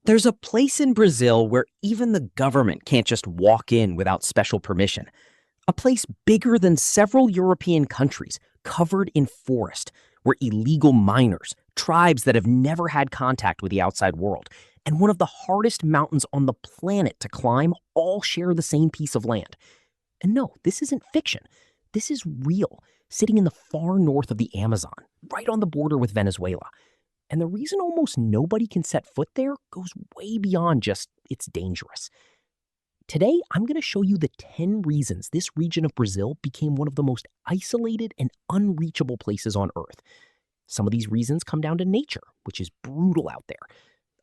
There's a place in Brazil where even the government can't just walk in without special permission. A place bigger than several European countries, covered in forest, where illegal miners, tribes that have never had contact with the outside world, and one of the hardest mountains on the planet to climb all share the same piece of land. And no, this isn't fiction. This is real, sitting in the far north of the Amazon, right on the border with Venezuela. And the reason almost nobody can set foot there goes way beyond just it's dangerous. Today, I'm going to show you the 10 reasons this region of Brazil became one of the most isolated and unreachable places on Earth. Some of these reasons come down to nature, which is brutal out there.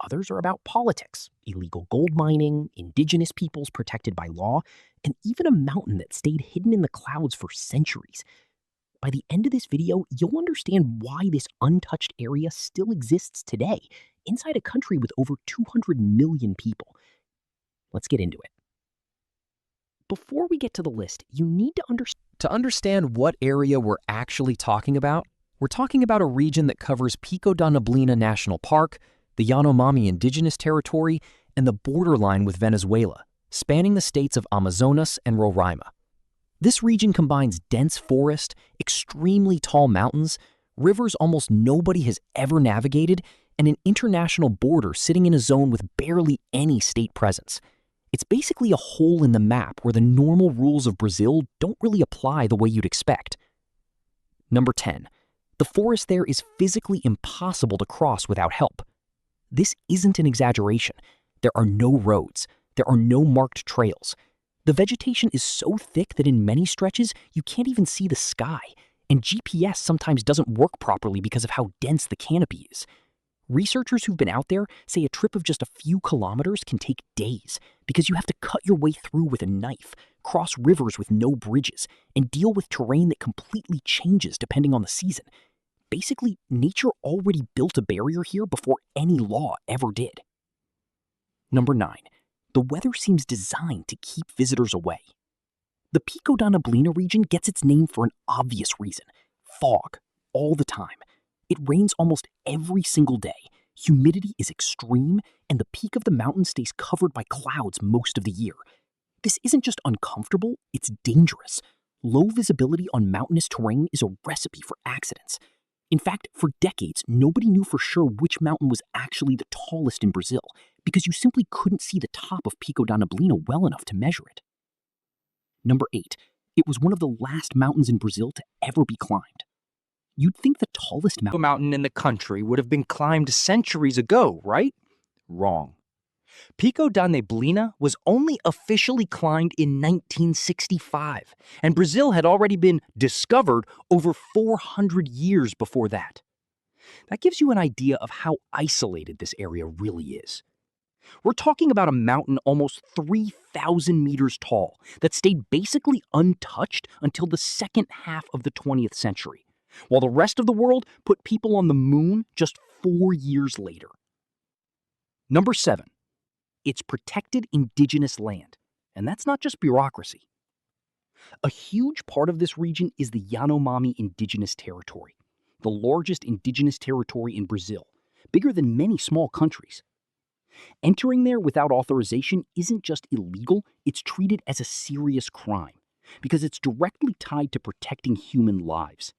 Others are about politics, illegal gold mining, indigenous peoples protected by law, and even a mountain that stayed hidden in the clouds for centuries. By the end of this video, you'll understand why this untouched area still exists today, inside a country with over 200 million people. Let's get into it. Before we get to the list, you need to understand. To understand what area we're actually talking about, we're talking about a region that covers Pico da Neblina National Park, the Yanomami Indigenous Territory, and the borderline with Venezuela, spanning the states of Amazonas and Roraima. This region combines dense forest, extremely tall mountains, rivers almost nobody has ever navigated, and an international border sitting in a zone with barely any state presence. It's basically a hole in the map where the normal rules of Brazil don't really apply the way you'd expect. Number 10. The forest there is physically impossible to cross without help. This isn't an exaggeration. There are no roads. There are no marked trails. The vegetation is so thick that in many stretches, you can't even see the sky, and GPS sometimes doesn't work properly because of how dense the canopy is. Researchers who've been out there say a trip of just a few kilometers can take days because you have to cut your way through with a knife, cross rivers with no bridges, and deal with terrain that completely changes depending on the season. Basically, nature already built a barrier here before any law ever did. Number 9. The weather seems designed to keep visitors away. The Pico da Neblina region gets its name for an obvious reason: fog, all the time. It rains almost every single day, humidity is extreme, and the peak of the mountain stays covered by clouds most of the year. This isn't just uncomfortable, it's dangerous. Low visibility on mountainous terrain is a recipe for accidents. In fact, for decades, nobody knew for sure which mountain was actually the tallest in Brazil, because you simply couldn't see the top of Pico da Neblina well enough to measure it. Number 8. It was one of the last mountains in Brazil to ever be climbed. You'd think the tallest mountain in the country would have been climbed centuries ago, right? Wrong. Pico da Neblina was only officially climbed in 1965, and Brazil had already been discovered over 400 years before that. That gives you an idea of how isolated this area really is. We're talking about a mountain almost 3,000 meters tall that stayed basically untouched until the second half of the 20th century, while the rest of the world put people on the moon just 4 years later. Number 7. It's protected indigenous land, and that's not just bureaucracy. A huge part of this region is the Yanomami Indigenous Territory, the largest indigenous territory in Brazil, bigger than many small countries. Entering there without authorization isn't just illegal, it's treated as a serious crime, because it's directly tied to protecting human lives.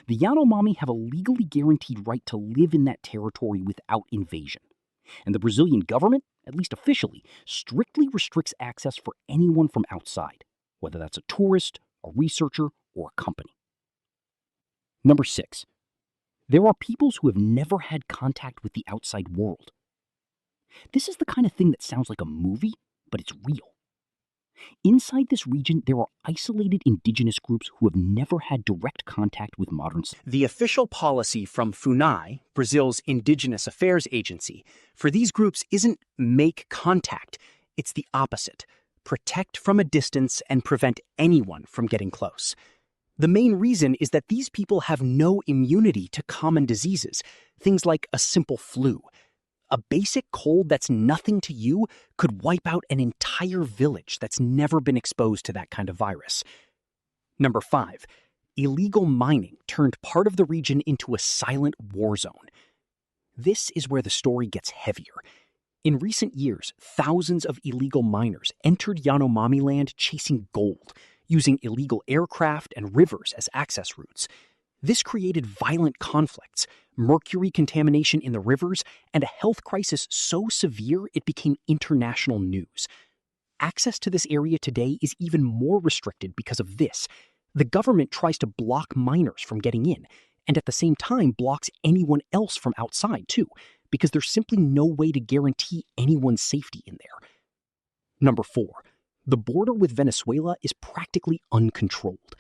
The Yanomami have a legally guaranteed right to live in that territory without invasion, and the Brazilian government, at least officially, strictly restricts access for anyone from outside, whether that's a tourist, a researcher, or a company. Number 6. There are peoples who have never had contact with the outside world. This is the kind of thing that sounds like a movie, but it's real. Inside this region, there are isolated indigenous groups who have never had direct contact with modern society. The official policy from FUNAI, Brazil's Indigenous Affairs Agency, for these groups isn't make contact, it's the opposite: protect from a distance and prevent anyone from getting close. The main reason is that these people have no immunity to common diseases, things like a simple flu. A basic cold that's nothing to you could wipe out an entire village that's never been exposed to that kind of virus. Number 5. Illegal mining turned part of the region into a silent war zone. This is where the story gets heavier. In recent years, thousands of illegal miners entered Yanomami land chasing gold, using illegal aircraft and rivers as access routes. This created violent conflicts, mercury contamination in the rivers, and a health crisis so severe it became international news. Access to this area today is even more restricted because of this. The government tries to block miners from getting in, and at the same time blocks anyone else from outside too, because there's simply no way to guarantee anyone's safety in there. Number 4, the border with Venezuela is practically uncontrolled.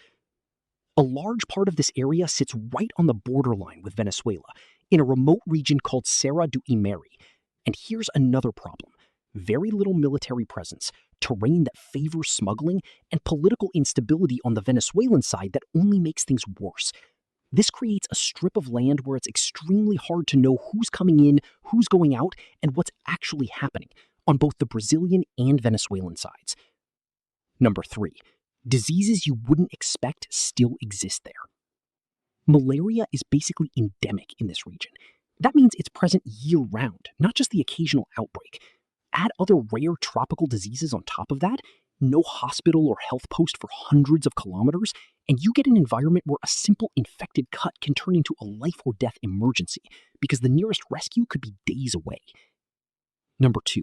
A large part of this area sits right on the borderline with Venezuela, in a remote region called Serra do Imeri. And here's another problem: very little military presence, terrain that favors smuggling, and political instability on the Venezuelan side that only makes things worse. This creates a strip of land where it's extremely hard to know who's coming in, who's going out, and what's actually happening on both the Brazilian and Venezuelan sides. Number 3, diseases you wouldn't expect still exist there. Malaria is basically endemic in this region. That means it's present year-round, not just the occasional outbreak. Add other rare tropical diseases on top of that, no hospital or health post for hundreds of kilometers, and you get an environment where a simple infected cut can turn into a life or death emergency because the nearest rescue could be days away. Number 2,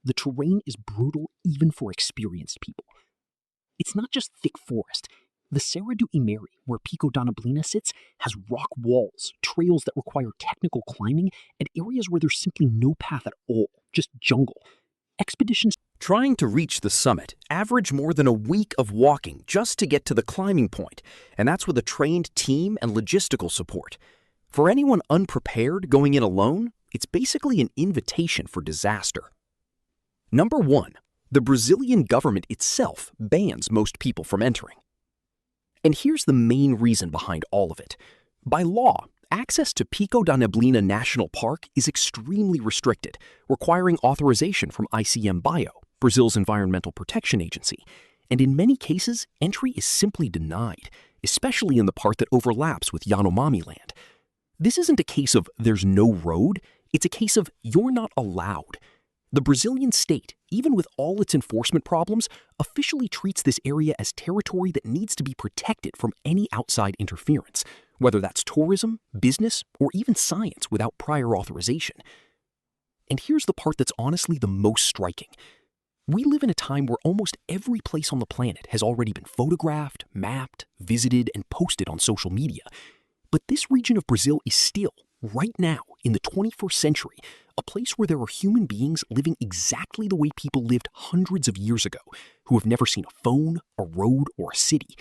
the terrain is brutal even for experienced people. It's not just thick forest. The Serra do Imeri, where Pico da Neblina sits, has rock walls, trails that require technical climbing, and areas where there's simply no path at all, just jungle. Expeditions Trying to reach the summit average more than a week of walking just to get to the climbing point, and that's with a trained team and logistical support. For anyone unprepared going in alone, it's basically an invitation for disaster. Number 1, the Brazilian government itself bans most people from entering. And here's the main reason behind all of it. By law, access to Pico da Neblina National Park is extremely restricted, requiring authorization from ICMBio, Brazil's Environmental Protection Agency, and in many cases, entry is simply denied, especially in the part that overlaps with Yanomami land. This isn't a case of there's no road, it's a case of you're not allowed. The Brazilian state, even with all its enforcement problems, officially treats this area as territory that needs to be protected from any outside interference, whether that's tourism, business, or even science without prior authorization. And here's the part that's honestly the most striking. We live in a time where almost every place on the planet has already been photographed, mapped, visited, and posted on social media. But this region of Brazil is still, right now, in the 21st century, a place where there are human beings living exactly the way people lived hundreds of years ago, who have never seen a phone, a road, or a city.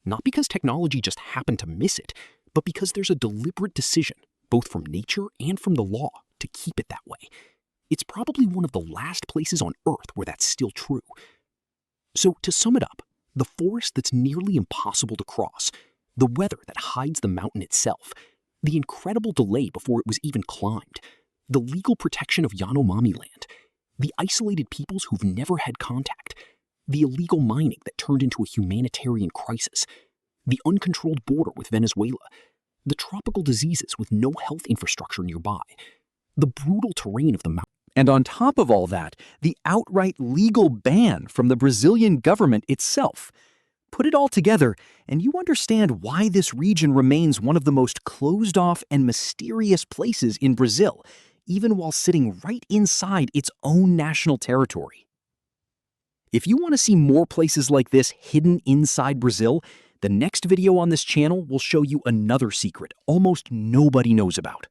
Not because technology just happened to miss it, but because there's a deliberate decision, both from nature and from the law, to keep it that way. It's probably one of the last places on Earth where that's still true. So to sum it up, the forest that's nearly impossible to cross, the weather that hides the mountain itself, the incredible delay before it was even climbed, the legal protection of Yanomami land, the isolated peoples who've never had contact, the illegal mining that turned into a humanitarian crisis, the uncontrolled border with Venezuela, the tropical diseases with no health infrastructure nearby, the brutal terrain of the mountain. And on top of all that, the outright legal ban from the Brazilian government itself. Put it all together, and you understand why this region remains one of the most closed-off and mysterious places in Brazil, even while sitting right inside its own national territory. If you want to see more places like this hidden inside Brazil, the next video on this channel will show you another secret almost nobody knows about.